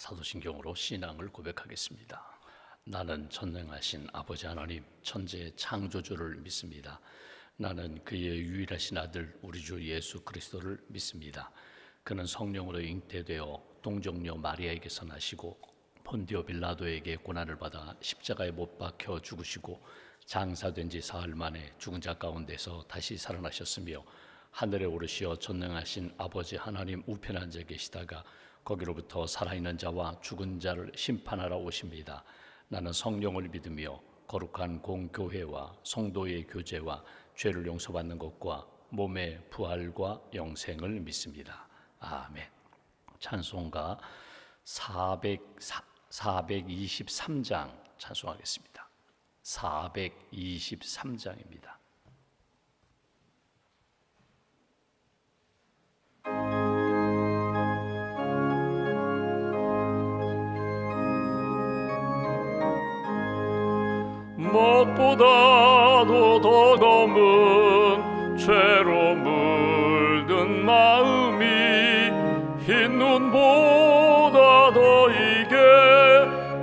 사도신경으로 신앙을 고백하겠습니다. 나는 전능하신 아버지 하나님 천지의 창조주를 믿습니다. 나는 그의 유일하신 아들 우리 주 예수 그리스도를 믿습니다. 그는 성령으로 잉태되어 동정녀 마리아에게서 나시고 본디오 빌라도에게 고난을 받아 십자가에 못 박혀 죽으시고 장사된 지 사흘 만에 죽은 자 가운데서 다시 살아나셨으며 하늘에 오르시어 전능하신 아버지 하나님 우편에 앉아 계시다가 거기로부터 살아있는 자와 죽은 자를 심판하러 오십니다. 나는 성령을 믿으며 거룩한 공교회와 성도의 교제와 죄를 용서받는 것과 몸의 부활과 영생을 믿습니다. 아멘. 찬송가 423장 찬송하겠습니다. 423장입니다. 무엇보다도 더 검은 죄로 물든 마음이 흰 눈보다 더 이게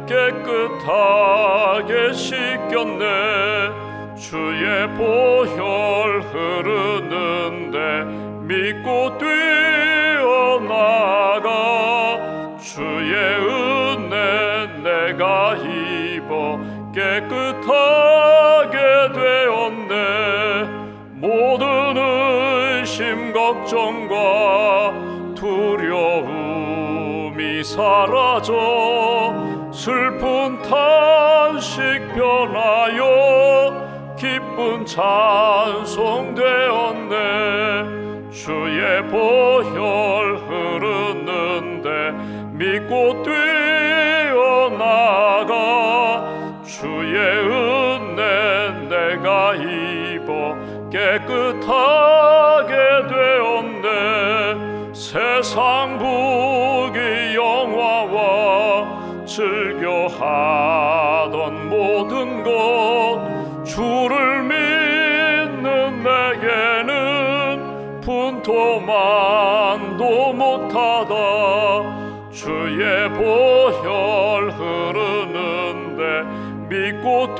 깨끗하게 씻겼네. 주의 보혈 흐르는데 믿고 뛰어나가 주의 은혜 내가 입어 깨끗하게 되었네. 모든 의심 걱정과 두려움이 사라져 슬픈 탄식 변하여 기쁜 찬송 되었네. 주의 보혈 흐르는데 믿고 뛰어나가 주의 은혜 내가 입어 깨끗하게 되었네. 세상 부귀 영화와 즐겨하던 모든 것 주를 믿는 내게는 분토만도 못하다. 주의 보혈 흐르는데 믿고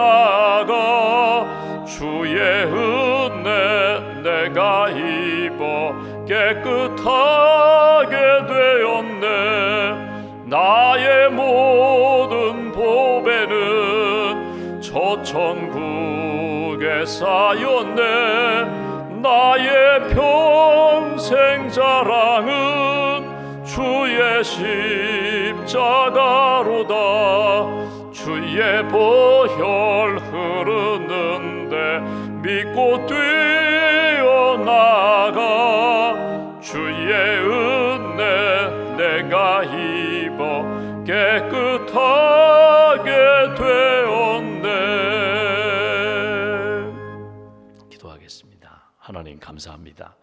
뛰어나가 주의 은혜 내가 입어 깨끗하게 되었네. 나의 모든 보배는 저 천국에 쌓였네. 나의 평생 자랑은 주의 십자가로다. 주의 보혈 흐르는데 믿고 뛰어나가 주의 은혜 내가 입어 깨끗하게 되었네. 기도하겠습니다. 하나님 감사합니다.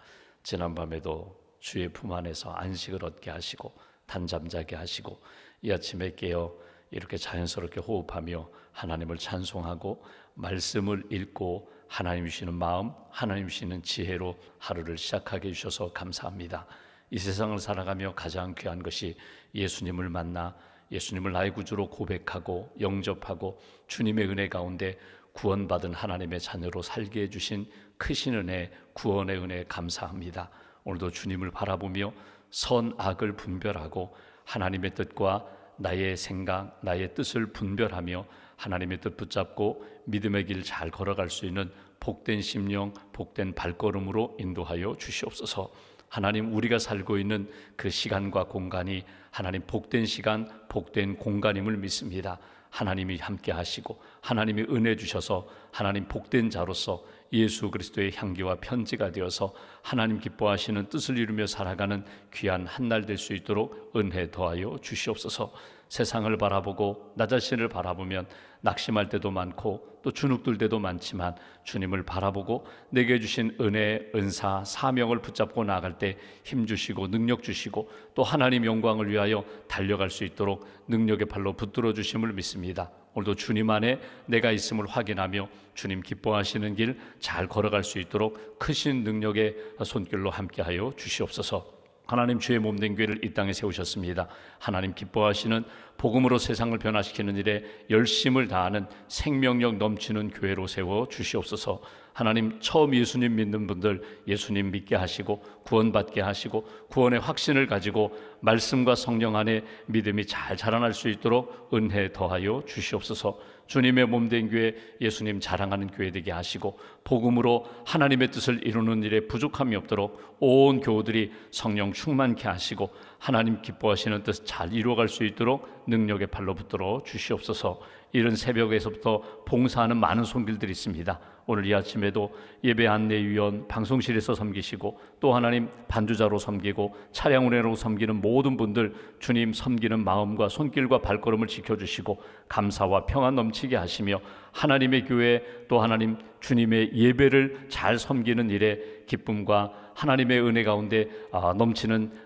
지난밤에도 주의 품 안에서 안식을 얻게 하시고 단잠 자게 하시고 이 아침에 깨어 이렇게 자연스럽게 호흡하며 하나님을 찬송하고 말씀을 읽고 하나님 주시는 마음, 하나님 주시는 지혜로 하루를 시작하게 해주셔서 감사합니다. 이 세상을 살아가며 가장 귀한 것이 예수님을 만나 예수님을 나의 구주로 고백하고 영접하고 주님의 은혜 가운데 구원받은 하나님의 자녀로 살게 해주신 크신 은혜, 구원의 은혜 감사합니다. 오늘도 주님을 바라보며 선악을 분별하고 하나님의 뜻과 나의 생각, 나의 뜻을 분별하며 하나님의 뜻 붙잡고 믿음의 길 잘 걸어갈 수 있는 복된 심령, 복된 발걸음으로 인도하여 주시옵소서. 하나님, 우리가 살고 있는 그 시간과 공간이 하나님 복된 시간, 복된 공간임을 믿습니다. 하나님이 함께 하시고 하나님이 은혜 주셔서 하나님 복된 자로서 예수 그리스도의 향기와 편지가 되어서 하나님 기뻐하시는 뜻을 이루며 살아가는 귀한 한 날 될 수 있도록 은혜 더하여 주시옵소서. 세상을 바라보고 나 자신을 바라보면 낙심할 때도 많고 또 주눅들 때도 많지만 주님을 바라보고 내게 주신 은혜, 은사, 사명을 붙잡고 나아갈 때 힘주시고 능력 주시고 또 하나님 영광을 위하여 달려갈 수 있도록 능력의 팔로 붙들어 주심을 믿습니다. 오늘도 주님 안에 내가 있음을 확인하며 주님 기뻐하시는 길 잘 걸어갈 수 있도록 크신 능력의 손길로 함께하여 주시옵소서. 하나님 주의 몸된 교회를 이 땅에 세우셨습니다. 하나님 기뻐하시는 복음으로 세상을 변화시키는 일에 열심을 다하는 생명력 넘치는 교회로 세워 주시옵소서. 하나님 처음 예수님 믿는 분들 예수님 믿게 하시고 구원받게 하시고 구원의 확신을 가지고 말씀과 성령 안에 믿음이 잘 자라날 수 있도록 은혜 더하여 주시옵소서. 주님의 몸된 교회 예수님 자랑하는 교회 되게 하시고 복음으로 하나님의 뜻을 이루는 일에 부족함이 없도록 온 교우들이 성령 충만케 하시고 하나님 기뻐하시는 뜻 잘 이루어갈 수 있도록 능력의 팔로 붙들어 주시옵소서. 이른 새벽에서부터 봉사하는 많은 손길들이 있습니다. 오늘 이 아침에도 예배 안내위원 방송실에서 섬기시고 또 하나님 반주자로 섬기고 차량 운행으로 섬기는 모든 분들 주님 섬기는 마음과 손길과 발걸음을 지켜주시고 감사와 평안 넘치게 하시며 하나님의 교회 또 하나님 주님의 예배를 잘 섬기는 일에 기쁨과 하나님의 은혜 가운데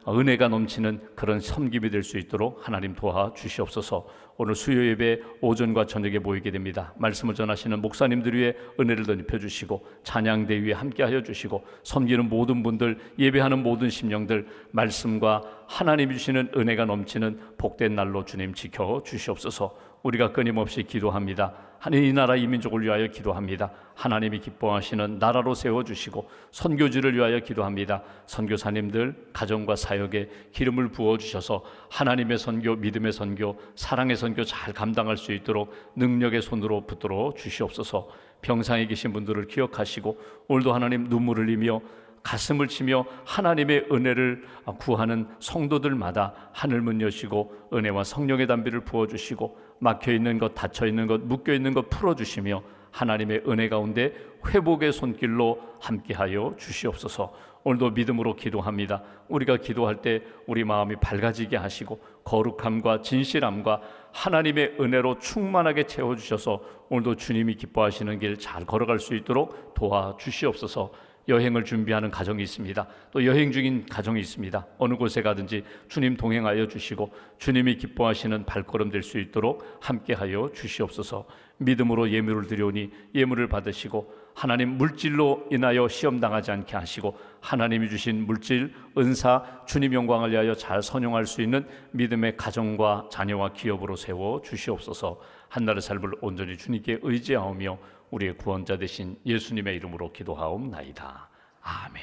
은혜가 넘치는 그런 섬김이 될 수 있도록 하나님 도와주시옵소서. 오늘 수요 예배 오전과 저녁에 모이게 됩니다. 말씀을 전하시는 목사님들 위에 은혜를 덧입혀 주시고 찬양대 위에 함께하여 주시고 섬기는 모든 분들 예배하는 모든 심령들 말씀과 하나님이 주시는 은혜가 넘치는 복된 날로 주님 지켜 주시옵소서. 우리가 끊임없이 기도합니다. 하나님 이 나라 이 민족을 위하여 기도합니다. 하나님이 기뻐하시는 나라로 세워주시고 선교지를 위하여 기도합니다. 선교사님들 가정과 사역에 기름을 부어주셔서 하나님의 선교, 믿음의 선교, 사랑의 선교 잘 감당할 수 있도록 능력의 손으로 붙들어 주시옵소서. 병상에 계신 분들을 기억하시고 오늘도 하나님 눈물을 흘리며 가슴을 치며 하나님의 은혜를 구하는 성도들마다 하늘문 여시고 은혜와 성령의 담비를 부어주시고 막혀있는 것, 닫혀있는 것, 묶여있는 것 풀어주시며 하나님의 은혜 가운데 회복의 손길로 함께하여 주시옵소서. 오늘도 믿음으로 기도합니다. 우리가 기도할 때 우리 마음이 밝아지게 하시고 거룩함과 진실함과 하나님의 은혜로 충만하게 채워주셔서 오늘도 주님이 기뻐하시는 길 잘 걸어갈 수 있도록 도와주시옵소서. 여행을 준비하는 가정이 있습니다. 또 여행 중인 가정이 있습니다. 어느 곳에 가든지 주님 동행하여 주시고 주님이 기뻐하시는 발걸음 될 수 있도록 함께하여 주시옵소서. 믿음으로 예물을 드려오니 예물을 받으시고 하나님 물질로 인하여 시험당하지 않게 하시고 하나님이 주신 물질, 은사, 주님 영광을 위하여 잘 선용할 수 있는 믿음의 가정과 자녀와 기업으로 세워 주시옵소서. 한나라의 삶을 온전히 주님께 의지하오며 우리의 구원자 되신 예수님의 이름으로 기도하옵나이다. 아멘.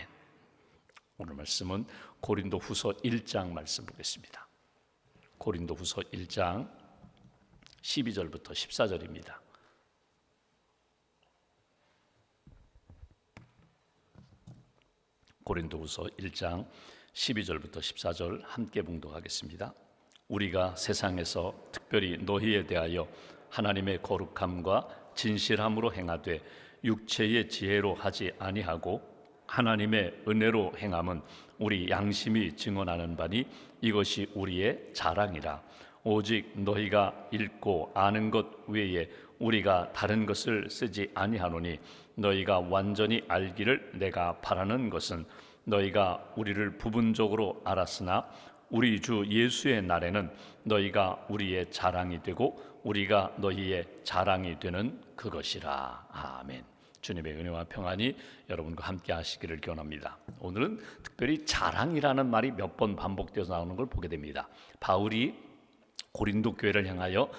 오늘 말씀은 고린도후서 1장 말씀 보겠습니다. 고린도후서 1장 12절부터 14절입니다. 고린도후서 1장 12절부터 14절 함께 봉독하겠습니다. 우리가 세상에서 특별히 너희에 대하여 하나님의 거룩함과 진실함으로 행하되 육체의 지혜로 하지 아니하고 하나님의 은혜로 행함은 우리 양심이 증언하는 바니 이것이 우리의 자랑이라. 오직 너희가 읽고 아는 것 외에 우리가 다른 것을 쓰지 아니하노니 너희가 완전히 알기를 내가 바라는 것은 너희가 우리를 부분적으로 알았으나 우리 주 예수의 날에는 너희가 우리의 자랑이 되고 우리가 너희의 자랑이 되는 그것이라. 아멘. 주님의 은혜와 평안이 여러분과 함께 하시기를 기원합니다. 오늘은 특별히 자랑이라는 말이 몇 번 반복되어서 나오는 걸 보게 됩니다. 바울이 고린도 교회를 향하여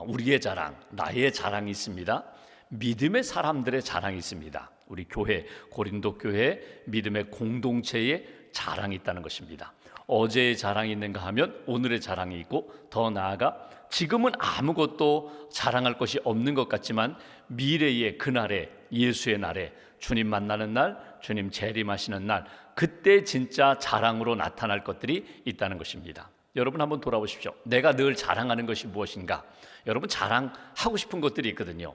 우리의 자랑, 나의 자랑이 있습니다. 믿음의 사람들의 자랑이 있습니다. 우리 교회, 고린도 교회 믿음의 공동체의 자랑이 있다는 것입니다. 어제의 자랑이 있는가 하면 오늘의 자랑이 있고 더 나아가 지금은 아무것도 자랑할 것이 없는 것 같지만 미래의 그날에 예수의 날에 주님 만나는 날, 주님 재림하시는 날 그때 진짜 자랑으로 나타날 것들이 있다는 것입니다. 여러분 한번 돌아보십시오. 내가 늘 자랑하는 것이 무엇인가? 여러분 자랑하고 싶은 것들이 있거든요.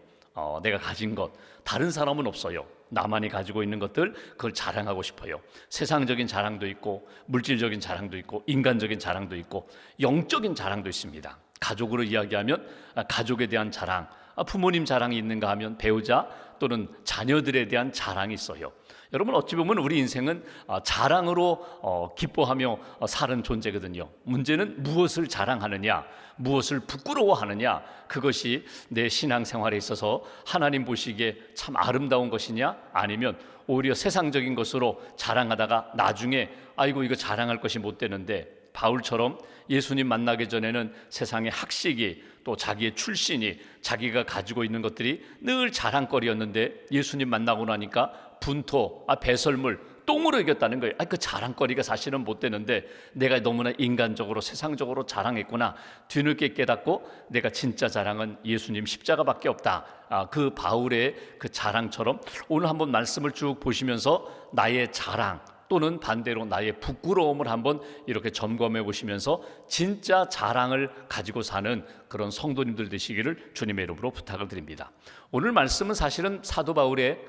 내가 가진 것 다른 사람은 없어요. 나만이 가지고 있는 것들 그걸 자랑하고 싶어요. 세상적인 자랑도 있고 물질적인 자랑도 있고 인간적인 자랑도 있고 영적인 자랑도 있습니다. 가족으로 이야기하면 가족에 대한 자랑, 부모님 자랑이 있는가 하면 배우자 또는 자녀들에 대한 자랑이 있어요. 여러분, 어찌 보면 우리 인생은 자랑으로 기뻐하며 사는 존재거든요. 문제는 무엇을 자랑하느냐, 무엇을 부끄러워하느냐, 그것이 내 신앙생활에 있어서 하나님 보시기에 참 아름다운 것이냐, 아니면 오히려 세상적인 것으로 자랑하다가 나중에 아이고 이거 자랑할 것이 못 되는데, 바울처럼 예수님 만나기 전에는 세상의 학식이, 또 자기의 출신이, 자기가 가지고 있는 것들이 늘 자랑거리였는데 예수님 만나고 나니까 분토, 배설물, 똥으로 이겼다는 거예요. 그 자랑거리가 사실은 못 되는데 내가 너무나 인간적으로 세상적으로 자랑했구나. 뒤늦게 깨닫고 내가 진짜 자랑은 예수님 십자가밖에 없다. 그 바울의 그 자랑처럼 오늘 한번 말씀을 쭉 보시면서 나의 자랑 또는 반대로 나의 부끄러움을 한번 이렇게 점검해 보시면서 진짜 자랑을 가지고 사는 그런 성도님들 되시기를 주님의 이름으로 부탁을 드립니다. 오늘 말씀은 사실은 사도 바울의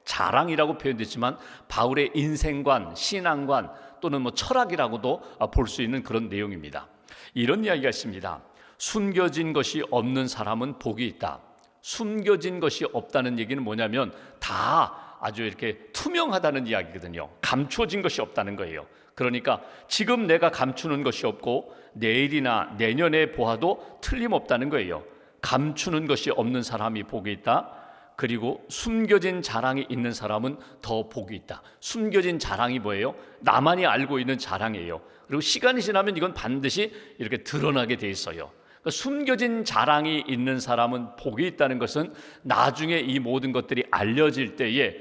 자랑이라고 표현됐지만 바울의 인생관, 신앙관 또는 철학이라고도 볼 수 있는 그런 내용입니다. 이런 이야기가 있습니다. 숨겨진 것이 없는 사람은 복이 있다. 숨겨진 것이 없다는 얘기는 뭐냐면 다 아주 이렇게 투명하다는 이야기거든요. 감춰진 것이 없다는 거예요. 그러니까 지금 내가 감추는 것이 없고 내일이나 내년에 보아도 틀림없다는 거예요. 감추는 것이 없는 사람이 복이 있다. 그리고 숨겨진 자랑이 있는 사람은 더 복이 있다. 숨겨진 자랑이 뭐예요? 나만이 알고 있는 자랑이에요. 그리고 시간이 지나면 이건 반드시 이렇게 드러나게 돼 있어요. 그러니까 숨겨진 자랑이 있는 사람은 복이 있다는 것은 나중에 이 모든 것들이 알려질 때에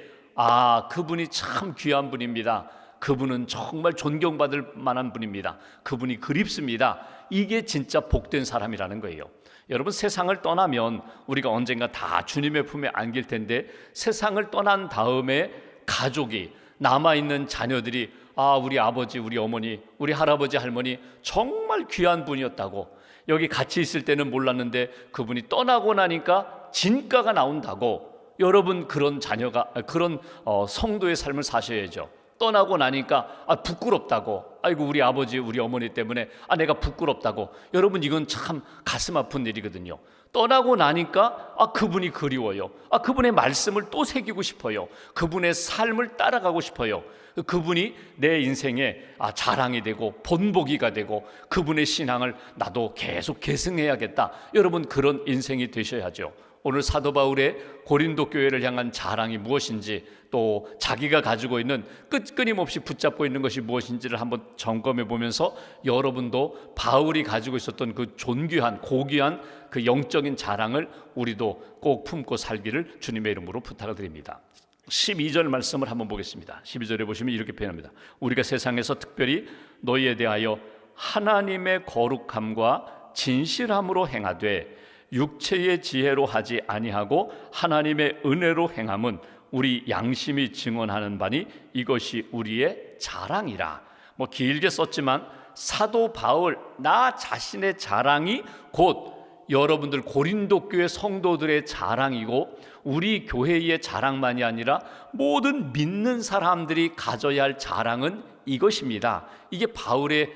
그분이 참 귀한 분입니다. 그분은 정말 존경받을 만한 분입니다. 그분이 그립습니다. 이게 진짜 복된 사람이라는 거예요. 여러분, 세상을 떠나면 우리가 언젠가 다 주님의 품에 안길 텐데 세상을 떠난 다음에 가족이, 남아있는 자녀들이 우리 아버지, 우리 어머니, 우리 할아버지, 할머니 정말 귀한 분이었다고, 여기 같이 있을 때는 몰랐는데 그분이 떠나고 나니까 진가가 나온다고, 여러분 그런 자녀가, 그런 성도의 삶을 사셔야죠. 떠나고 나니까 부끄럽다고, 아이고 우리 아버지 우리 어머니 때문에 내가 부끄럽다고. 여러분, 이건 참 가슴 아픈 일이거든요. 떠나고 나니까 그분이 그리워요. 그분의 말씀을 또 새기고 싶어요. 그분의 삶을 따라가고 싶어요. 그분이 내 인생의 자랑이 되고 본보기가 되고 그분의 신앙을 나도 계속 계승해야겠다. 여러분, 그런 인생이 되셔야죠. 오늘 사도 바울의 고린도 교회를 향한 자랑이 무엇인지, 또 자기가 가지고 있는 끊임없이 붙잡고 있는 것이 무엇인지를 한번 점검해 보면서 여러분도 바울이 가지고 있었던 그 존귀한, 고귀한 그 영적인 자랑을 우리도 꼭 품고 살기를 주님의 이름으로 부탁을 드립니다. 12절 말씀을 한번 보겠습니다. 12절에 보시면 이렇게 표현합니다. 우리가 세상에서 특별히 너희에 대하여 하나님의 거룩함과 진실함으로 행하되 육체의 지혜로 하지 아니하고 하나님의 은혜로 행함은 우리 양심이 증언하는 바니 이것이 우리의 자랑이라. 길게 썼지만 사도 바울, 나 자신의 자랑이 곧 여러분들 고린도 교회 성도들의 자랑이고 우리 교회의 자랑만이 아니라 모든 믿는 사람들이 가져야 할 자랑은 이것입니다. 이게 바울의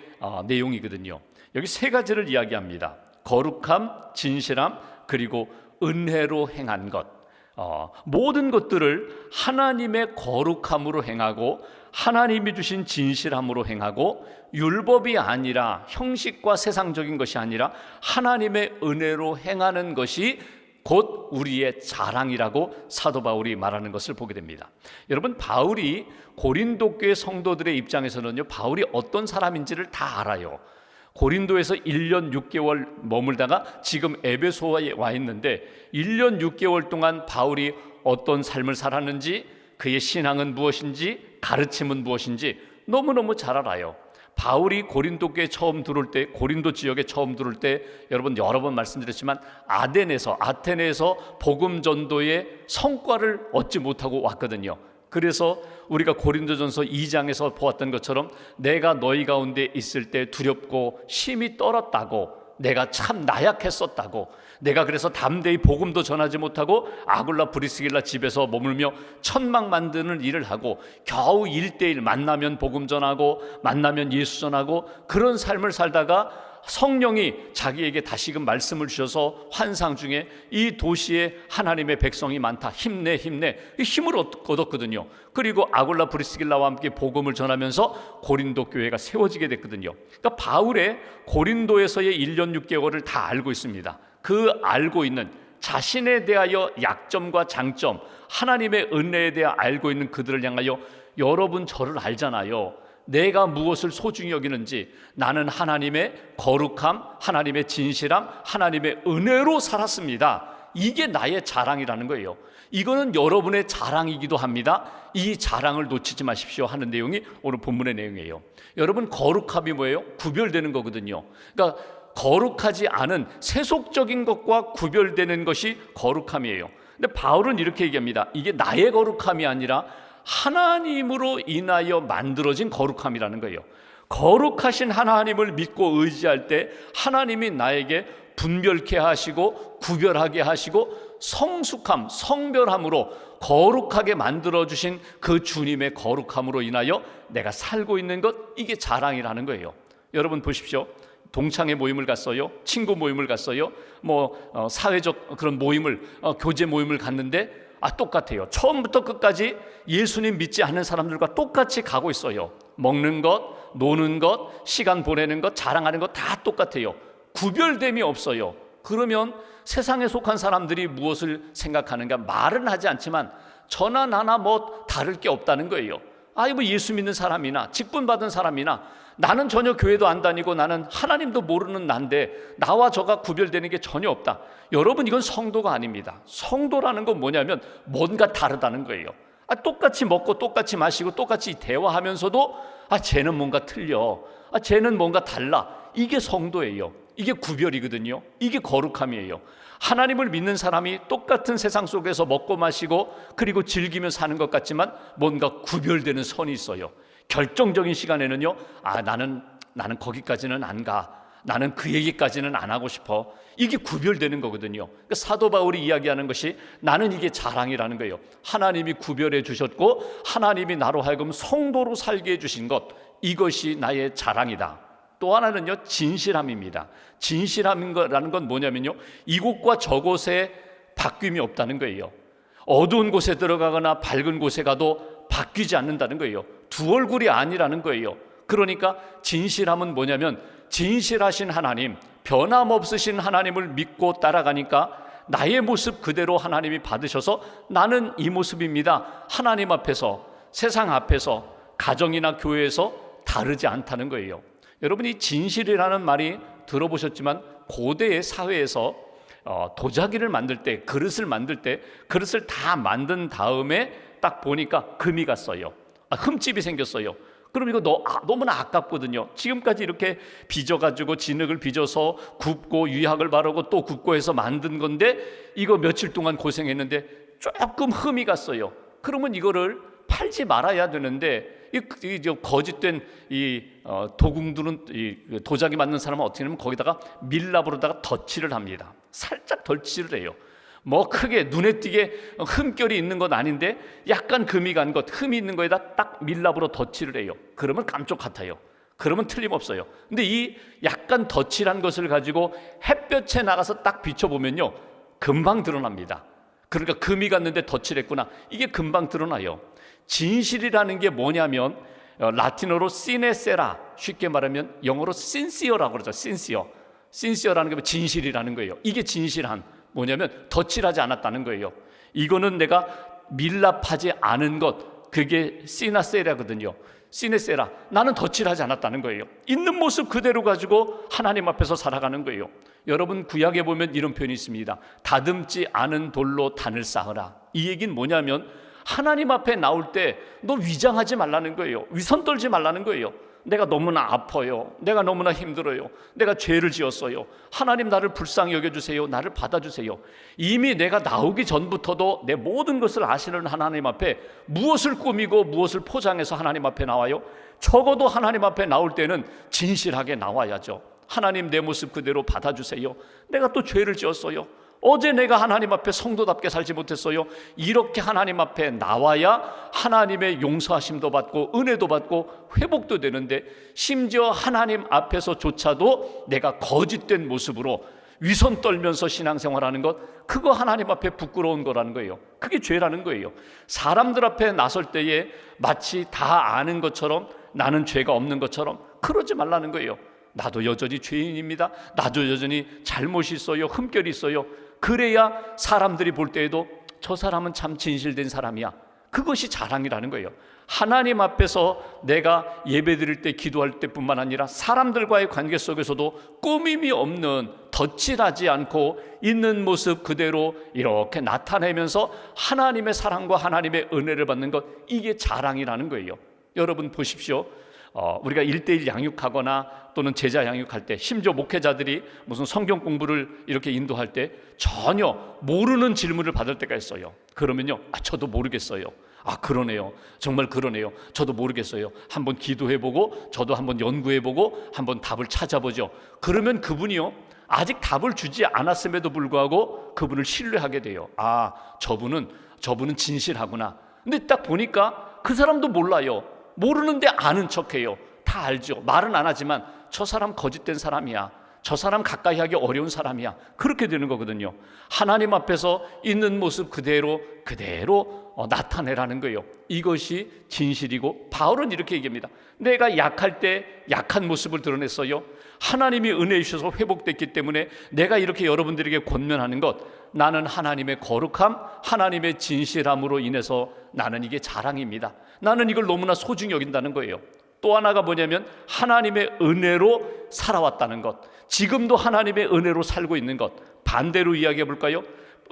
내용이거든요. 여기 세 가지를 이야기합니다. 거룩함, 진실함, 그리고 은혜로 행한 것. 모든 것들을 하나님의 거룩함으로 행하고 하나님이 주신 진실함으로 행하고 율법이 아니라 형식과 세상적인 것이 아니라 하나님의 은혜로 행하는 것이 곧 우리의 자랑이라고 사도 바울이 말하는 것을 보게 됩니다. 여러분, 바울이 고린도 교회 성도들의 입장에서는요, 바울이 어떤 사람인지를 다 알아요. 고린도에서 1년 6개월 머물다가 지금 에베소에 와 있는데 1년 6개월 동안 바울이 어떤 삶을 살았는지, 그의 신앙은 무엇인지, 가르침은 무엇인지 너무너무 잘 알아요. 바울이 고린도 교회에 처음 들어올 때, 고린도 지역에 처음 들어올 때 여러분 여러 번 말씀드렸지만 아테네에서 복음 전도의 성과를 얻지 못하고 왔거든요. 그래서 우리가 고린도전서 2장에서 보았던 것처럼 내가 너희 가운데 있을 때 두렵고 심히 떨었다고, 내가 참 나약했었다고, 내가 그래서 담대히 복음도 전하지 못하고 아굴라 브리스길라 집에서 머물며 천막 만드는 일을 하고 겨우 1:1 만나면 복음 전하고 만나면 예수 전하고 그런 삶을 살다가 성령이 자기에게 다시금 말씀을 주셔서 환상 중에 이 도시에 하나님의 백성이 많다, 힘내 힘내, 힘을 얻었거든요. 그리고 아굴라 브리스길라와 함께 복음을 전하면서 고린도 교회가 세워지게 됐거든요. 그러니까 바울의 고린도에서의 1년 6개월을 다 알고 있습니다. 그 알고 있는 자신에 대하여 약점과 장점, 하나님의 은혜에 대해 알고 있는 그들을 향하여 여러분 저를 알잖아요. 내가 무엇을 소중히 여기는지, 나는 하나님의 거룩함, 하나님의 진실함, 하나님의 은혜로 살았습니다. 이게 나의 자랑이라는 거예요. 이거는 여러분의 자랑이기도 합니다. 이 자랑을 놓치지 마십시오 하는 내용이 오늘 본문의 내용이에요. 여러분, 거룩함이 뭐예요? 구별되는 거거든요. 그러니까 거룩하지 않은 세속적인 것과 구별되는 것이 거룩함이에요. 근데 바울은 이렇게 얘기합니다. 이게 나의 거룩함이 아니라 하나님으로 인하여 만들어진 거룩함이라는 거예요. 거룩하신 하나님을 믿고 의지할 때 하나님이 나에게 분별케 하시고 구별하게 하시고 성숙함, 성별함으로 거룩하게 만들어주신 그 주님의 거룩함으로 인하여 내가 살고 있는 것, 이게 자랑이라는 거예요. 여러분 보십시오. 동창회 모임을 갔어요. 친구 모임을 갔어요. 사회적 그런 모임을, 교제 모임을 갔는데 똑같아요. 처음부터 끝까지 예수님 믿지 않는 사람들과 똑같이 가고 있어요. 먹는 것, 노는 것, 시간 보내는 것, 자랑하는 것 다 똑같아요. 구별됨이 없어요. 그러면 세상에 속한 사람들이 무엇을 생각하는가? 말은 하지 않지만 저나 나나 다를 게 없다는 거예요. 예수 믿는 사람이나 직분 받은 사람이나 나는 전혀 교회도 안 다니고 나는 하나님도 모르는 난데 나와 저가 구별되는 게 전혀 없다. 여러분, 이건 성도가 아닙니다. 성도라는 건 뭐냐면 뭔가 다르다는 거예요. 똑같이 먹고 똑같이 마시고 똑같이 대화하면서도 쟤는 뭔가 틀려, 쟤는 뭔가 달라. 이게 성도예요. 이게 구별이거든요. 이게 거룩함이에요. 하나님을 믿는 사람이 똑같은 세상 속에서 먹고 마시고 그리고 즐기며 사는 것 같지만 뭔가 구별되는 선이 있어요. 결정적인 시간에는요, 나는 거기까지는 안 가. 나는 그 얘기까지는 안 하고 싶어. 이게 구별되는 거거든요. 그러니까 사도 바울이 이야기하는 것이 나는 이게 자랑이라는 거예요. 하나님이 구별해 주셨고 하나님이 나로 하여금 성도로 살게 해주신 것, 이것이 나의 자랑이다. 또 하나는요, 진실함입니다. 진실함이라는 건 뭐냐면요, 이곳과 저곳에 바뀜이 없다는 거예요. 어두운 곳에 들어가거나 밝은 곳에 가도 바뀌지 않는다는 거예요. 두 얼굴이 아니라는 거예요. 그러니까 진실함은 뭐냐면 진실하신 하나님, 변함없으신 하나님을 믿고 따라가니까 나의 모습 그대로 하나님이 받으셔서 나는 이 모습입니다. 하나님 앞에서, 세상 앞에서, 가정이나 교회에서 다르지 않다는 거예요. 여러분, 이 진실이라는 말이 들어보셨지만 고대의 사회에서 도자기를 만들 때, 그릇을 만들 때 그릇을 다 만든 다음에 딱 보니까 금이 갔어요. 흠집이 생겼어요. 그럼 이거 너무나 아깝거든요. 지금까지 이렇게 빚어가지고 진흙을 빚어서 굽고 유약을 바르고 또 굽고 해서 만든 건데 이거 며칠 동안 고생했는데 조금 흠이 갔어요. 그러면 이거를 팔지 말아야 되는데 이 거짓된 도궁들은, 이 도자기 만든 사람은 어떻게 하냐면 거기다가 밀랍으로다가 덧칠을 합니다. 살짝 덧칠을 해요. 크게 눈에 띄게 흠결이 있는 건 아닌데 약간 금이 간 것, 흠이 있는 거에다 딱 밀랍으로 덧칠을 해요. 그러면 감쪽 같아요. 그러면 틀림없어요. 근데 이 약간 덧칠한 것을 가지고 햇볕에 나가서 딱 비춰보면요, 금방 드러납니다. 그러니까 금이 갔는데 덧칠했구나, 이게 금방 드러나요. 진실이라는 게 뭐냐면 라틴어로 시네세라, 쉽게 말하면 영어로 신시어라고 그러죠. 신시어라는 게 진실이라는 거예요. 이게 진실한, 뭐냐면 덧칠하지 않았다는 거예요. 이거는 내가 밀랍하지 않은 것, 그게 시나세라거든요. 시네세라, 나는 덧칠하지 않았다는 거예요. 있는 모습 그대로 가지고 하나님 앞에서 살아가는 거예요. 여러분, 구약에 보면 이런 표현이 있습니다. 다듬지 않은 돌로 단을 쌓으라. 이 얘기는 뭐냐면 하나님 앞에 나올 때 너 위장하지 말라는 거예요. 위선 떨지 말라는 거예요. 내가 너무나 아파요. 내가 너무나 힘들어요. 내가 죄를 지었어요. 하나님, 나를 불쌍히 여겨주세요. 나를 받아주세요. 이미 내가 나오기 전부터도 내 모든 것을 아시는 하나님 앞에 무엇을 꾸미고 무엇을 포장해서 하나님 앞에 나와요? 적어도 하나님 앞에 나올 때는 진실하게 나와야죠. 하나님, 내 모습 그대로 받아주세요. 내가 또 죄를 지었어요. 어제 내가 하나님 앞에 성도답게 살지 못했어요. 이렇게 하나님 앞에 나와야 하나님의 용서하심도 받고 은혜도 받고 회복도 되는데, 심지어 하나님 앞에서조차도 내가 거짓된 모습으로 위선 떨면서 신앙생활하는 것, 그거 하나님 앞에 부끄러운 거라는 거예요. 그게 죄라는 거예요. 사람들 앞에 나설 때에 마치 다 아는 것처럼, 나는 죄가 없는 것처럼 그러지 말라는 거예요. 나도 여전히 죄인입니다. 나도 여전히 잘못이 있어요. 흠결이 있어요. 그래야 사람들이 볼 때에도 저 사람은 참 진실된 사람이야. 그것이 자랑이라는 거예요. 하나님 앞에서 내가 예배드릴 때, 기도할 때뿐만 아니라 사람들과의 관계 속에서도 꾸밈이 없는, 덧칠하지 않고 있는 모습 그대로 이렇게 나타내면서 하나님의 사랑과 하나님의 은혜를 받는 것, 이게 자랑이라는 거예요. 여러분 보십시오. 우리가 1:1 양육하거나 또는 제자 양육할 때, 심지어 목회자들이 무슨 성경 공부를 이렇게 인도할 때 전혀 모르는 질문을 받을 때가 있어요. 그러면요, 저도 모르겠어요. 그러네요. 정말 그러네요. 저도 모르겠어요. 한번 기도해보고, 저도 한번 연구해보고, 한번 답을 찾아보죠. 그러면 그분이요, 아직 답을 주지 않았음에도 불구하고 그분을 신뢰하게 돼요. 저분은 진실하구나. 근데 딱 보니까 그 사람도 몰라요. 모르는데 아는 척해요. 다 알죠. 말은 안 하지만 저 사람 거짓된 사람이야. 저 사람 가까이 하기 어려운 사람이야. 그렇게 되는 거거든요. 하나님 앞에서 있는 모습 그대로 나타내라는 거예요. 이것이 진실이고, 바울은 이렇게 얘기합니다. 내가 약할 때 약한 모습을 드러냈어요. 하나님이 은혜 주셔서 회복됐기 때문에 내가 이렇게 여러분들에게 권면하는 것, 나는 하나님의 거룩함, 하나님의 진실함으로 인해서 나는 이게 자랑입니다. 나는 이걸 너무나 소중히 여긴다는 거예요. 또 하나가 뭐냐면 하나님의 은혜로 살아왔다는 것, 지금도 하나님의 은혜로 살고 있는 것. 반대로 이야기해 볼까요?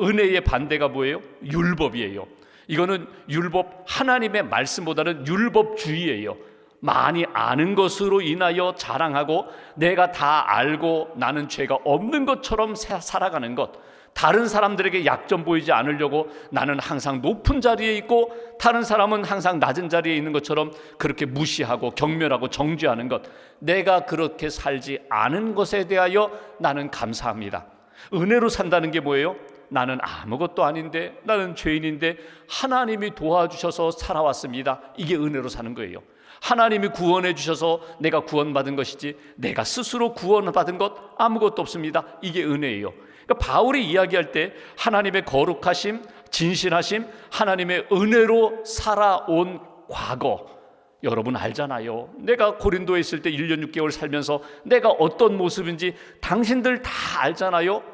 은혜의 반대가 뭐예요? 율법이에요. 이거는 율법, 하나님의 말씀보다는 율법주의예요. 많이 아는 것으로 인하여 자랑하고, 내가 다 알고 나는 죄가 없는 것처럼 살아가는 것, 다른 사람들에게 약점 보이지 않으려고 나는 항상 높은 자리에 있고 다른 사람은 항상 낮은 자리에 있는 것처럼 그렇게 무시하고 경멸하고 정죄하는 것, 내가 그렇게 살지 않은 것에 대하여 나는 감사합니다. 은혜로 산다는 게 뭐예요? 나는 아무것도 아닌데, 나는 죄인인데 하나님이 도와주셔서 살아왔습니다. 이게 은혜로 사는 거예요. 하나님이 구원해 주셔서 내가 구원받은 것이지, 내가 스스로 구원받은 것 아무것도 없습니다. 이게 은혜예요. 그러니까 바울이 이야기할 때 하나님의 거룩하심, 진실하심, 하나님의 은혜로 살아온 과거, 여러분 알잖아요. 내가 고린도에 있을 때 1년 6개월 살면서 내가 어떤 모습인지 당신들 다 알잖아요.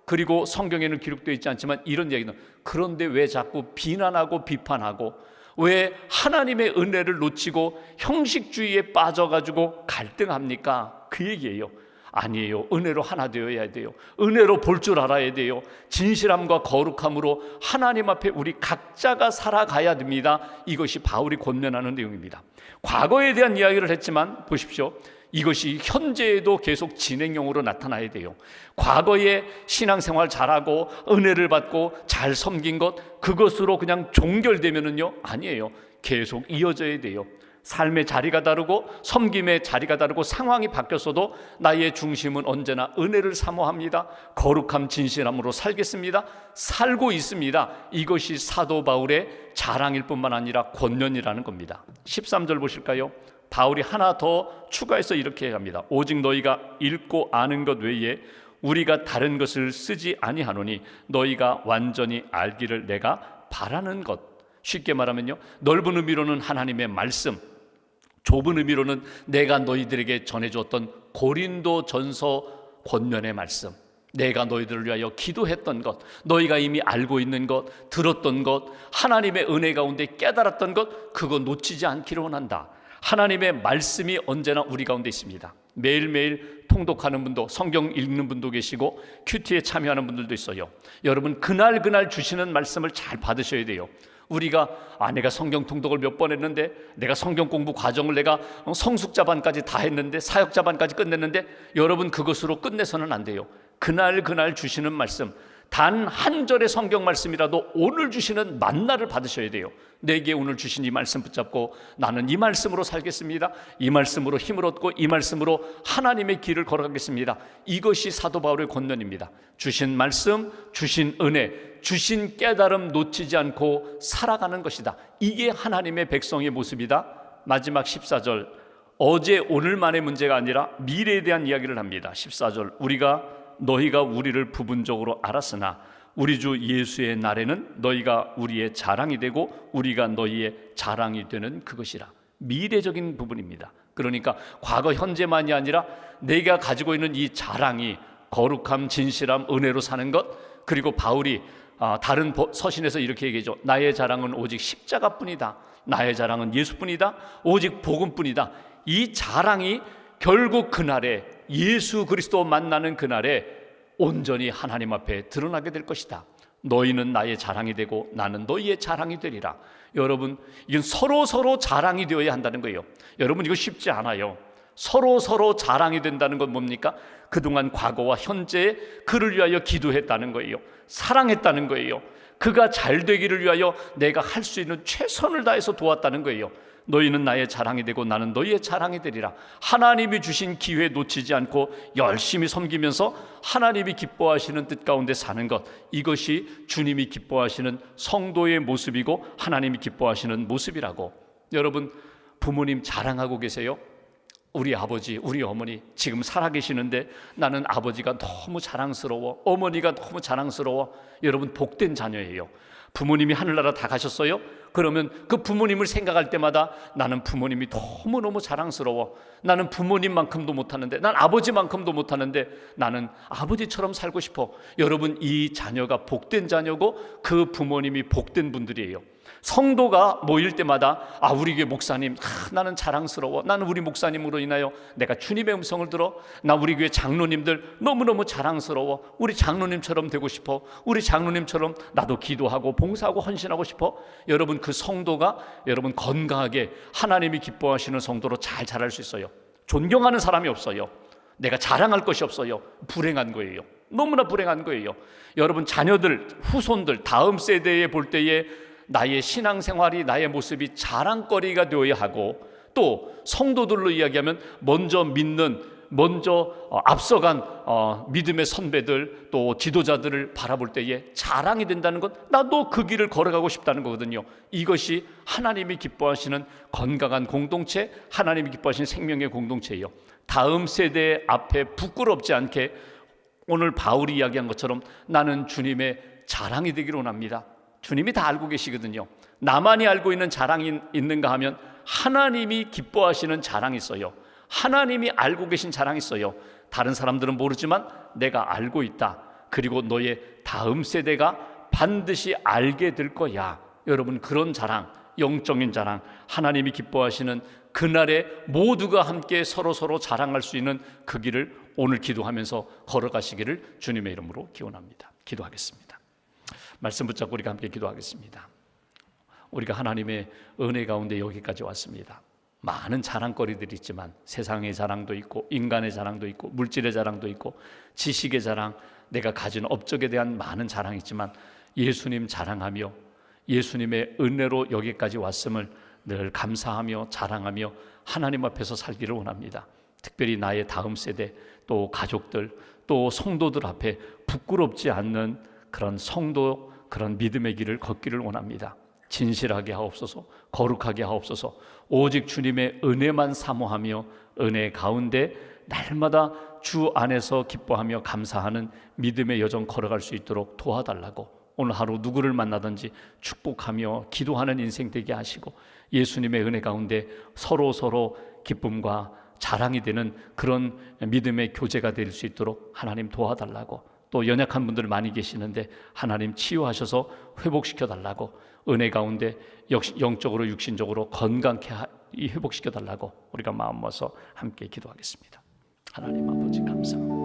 그리고 성경에는 기록되어 있지 않지만 이런 얘기는, 그런데 왜 자꾸 비난하고 비판하고, 왜 하나님의 은혜를 놓치고 형식주의에 빠져가지고 갈등합니까? 그 얘기예요. 아니에요. 은혜로 하나 되어야 돼요. 은혜로 볼 줄 알아야 돼요. 진실함과 거룩함으로 하나님 앞에 우리 각자가 살아가야 됩니다. 이것이 바울이 권면하는 내용입니다. 과거에 대한 이야기를 했지만 보십시오. 이것이 현재에도 계속 진행형으로 나타나야 돼요. 과거에 신앙생활 잘하고 은혜를 받고 잘 섬긴 것, 그것으로 그냥 종결되면은요, 아니에요. 계속 이어져야 돼요. 삶의 자리가 다르고 섬김의 자리가 다르고 상황이 바뀌었어도 나의 중심은 언제나 은혜를 사모합니다. 거룩함, 진실함으로 살겠습니다. 살고 있습니다. 이것이 사도 바울의 자랑일 뿐만 아니라 권면이라는 겁니다. 13절 보실까요? 바울이 하나 더 추가해서 이렇게 합니다. 오직 너희가 읽고 아는 것 외에 우리가 다른 것을 쓰지 아니하노니 너희가 완전히 알기를 내가 바라는 것. 쉽게 말하면요, 넓은 의미로는 하나님의 말씀, 좁은 의미로는 내가 너희들에게 전해주었던 고린도전서 권면의 말씀, 내가 너희들을 위하여 기도했던 것, 너희가 이미 알고 있는 것, 들었던 것, 하나님의 은혜 가운데 깨달았던 것, 그거 놓치지 않기를 원한다. 하나님의 말씀이 언제나 우리 가운데 있습니다. 매일매일 통독하는 분도, 성경 읽는 분도 계시고 큐티에 참여하는 분들도 있어요. 여러분, 그날 주시는 말씀을 잘 받으셔야 돼요. 우리가 내가 성경 통독을 몇 번 했는데, 내가 성경 공부 과정을 내가 성숙자반까지 다 했는데, 사역자반까지 끝냈는데, 여러분 그것으로 끝내서는 안 돼요. 그날 주시는 말씀, 단 한 절의 성경 말씀이라도 오늘 주시는 만나를 받으셔야 돼요. 내게 오늘 주신 이 말씀 붙잡고 나는 이 말씀으로 살겠습니다. 이 말씀으로 힘을 얻고 이 말씀으로 하나님의 길을 걸어가겠습니다. 이것이 사도 바울의 권면입니다. 주신 말씀, 주신 은혜, 주신 깨달음 놓치지 않고 살아가는 것이다. 이게 하나님의 백성의 모습이다. 마지막 14절, 어제 오늘만의 문제가 아니라 미래에 대한 이야기를 합니다. 14절, 너희가 우리를 부분적으로 알았으나 우리 주 예수의 날에는 너희가 우리의 자랑이 되고 우리가 너희의 자랑이 되는 그것이라. 미래적인 부분입니다. 그러니까 과거 현재만이 아니라 내가 가지고 있는 이 자랑이 거룩함, 진실함, 은혜로 사는 것. 그리고 바울이 다른 서신에서 이렇게 얘기하죠. 나의 자랑은 오직 십자가뿐이다. 나의 자랑은 예수뿐이다. 오직 복음뿐이다. 이 자랑이 결국 그날에 예수 그리스도 만나는 그날에 온전히 하나님 앞에 드러나게 될 것이다. 너희는 나의 자랑이 되고 나는 너희의 자랑이 되리라. 여러분, 이건 서로 자랑이 되어야 한다는 거예요. 여러분, 이거 쉽지 않아요. 서로 자랑이 된다는 건 뭡니까? 그동안 과거와 현재에 그를 위하여 기도했다는 거예요. 사랑했다는 거예요. 그가 잘 되기를 위하여 내가 할 수 있는 최선을 다해서 도왔다는 거예요. 너희는 나의 자랑이 되고 나는 너희의 자랑이 되리라. 하나님이 주신 기회 놓치지 않고 열심히 섬기면서 하나님이 기뻐하시는 뜻 가운데 사는 것, 이것이 주님이 기뻐하시는 성도의 모습이고 하나님이 기뻐하시는 모습이라고. 여러분, 부모님 자랑하고 계세요? 우리 아버지, 우리 어머니 지금 살아계시는데 나는 아버지가 너무 자랑스러워, 어머니가 너무 자랑스러워. 여러분, 복된 자녀예요. 부모님이 하늘나라 다 가셨어요? 그러면 그 부모님을 생각할 때마다 나는 부모님이 너무너무 자랑스러워. 나는 부모님만큼도 못하는데, 난 아버지만큼도 못하는데 나는 아버지처럼 살고 싶어. 여러분, 이 자녀가 복된 자녀고 그 부모님이 복된 분들이에요. 성도가 모일 때마다 우리 교회 목사님, 나는 자랑스러워. 나는 우리 목사님으로 인하여 내가 주님의 음성을 들어. 나 우리 교회 장로님들 너무너무 자랑스러워. 우리 장로님처럼 되고 싶어. 우리 장로님처럼 나도 기도하고 봉사하고 헌신하고 싶어. 여러분, 그 성도가 여러분 건강하게 하나님이 기뻐하시는 성도로 잘 자랄 수 있어요. 존경하는 사람이 없어요. 내가 자랑할 것이 없어요. 불행한 거예요. 너무나 불행한 거예요. 여러분, 자녀들, 후손들, 다음 세대에 볼 때에 나의 신앙생활이, 나의 모습이 자랑거리가 되어야 하고, 또 성도들로 이야기하면 먼저 믿는, 앞서간 믿음의 선배들, 또 지도자들을 바라볼 때에 자랑이 된다는 건 나도 그 길을 걸어가고 싶다는 거거든요. 이것이 하나님이 기뻐하시는 건강한 공동체, 하나님이 기뻐하시는 생명의 공동체예요. 다음 세대 앞에 부끄럽지 않게 오늘 바울이 이야기한 것처럼 나는 주님의 자랑이 되기를 원합니다. 주님이 다 알고 계시거든요. 나만이 알고 있는 자랑이 있는가 하면 하나님이 기뻐하시는 자랑이 있어요. 하나님이 알고 계신 자랑이 있어요. 다른 사람들은 모르지만 내가 알고 있다. 그리고 너의 다음 세대가 반드시 알게 될 거야. 여러분, 그런 자랑, 영적인 자랑, 하나님이 기뻐하시는 그날에 모두가 함께 서로 자랑할 수 있는 그 길을 오늘 기도하면서 걸어가시기를 주님의 이름으로 기원합니다. 기도하겠습니다. 말씀 붙잡고 우리가 함께 기도하겠습니다. 우리가 하나님의 은혜 가운데 여기까지 왔습니다. 많은 자랑거리들이 있지만 세상의 자랑도 있고 인간의 자랑도 있고 물질의 자랑도 있고 지식의 자랑, 내가 가진 업적에 대한 많은 자랑이 있지만 예수님 자랑하며 예수님의 은혜로 여기까지 왔음을 늘 감사하며 자랑하며 하나님 앞에서 살기를 원합니다. 특별히 나의 다음 세대, 또 가족들, 또 성도들 앞에 부끄럽지 않는 그런 성도, 그런 믿음의 길을 걷기를 원합니다. 진실하게 하옵소서, 거룩하게 하옵소서. 오직 주님의 은혜만 사모하며 은혜 가운데 날마다 주 안에서 기뻐하며 감사하는 믿음의 여정 걸어갈 수 있도록 도와달라고, 오늘 하루 누구를 만나든지 축복하며 기도하는 인생 되게 하시고 예수님의 은혜 가운데 서로 기쁨과 자랑이 되는 그런 믿음의 교제가 될 수 있도록 하나님 도와달라고, 또 연약한 분들 많이 계시는데 하나님 치유하셔서 회복시켜 달라고, 은혜 가운데 영적으로 육신적으로 건강케 회복시켜 달라고 우리가 마음 모아서 함께 기도하겠습니다. 하나님 아버지 감사합니다.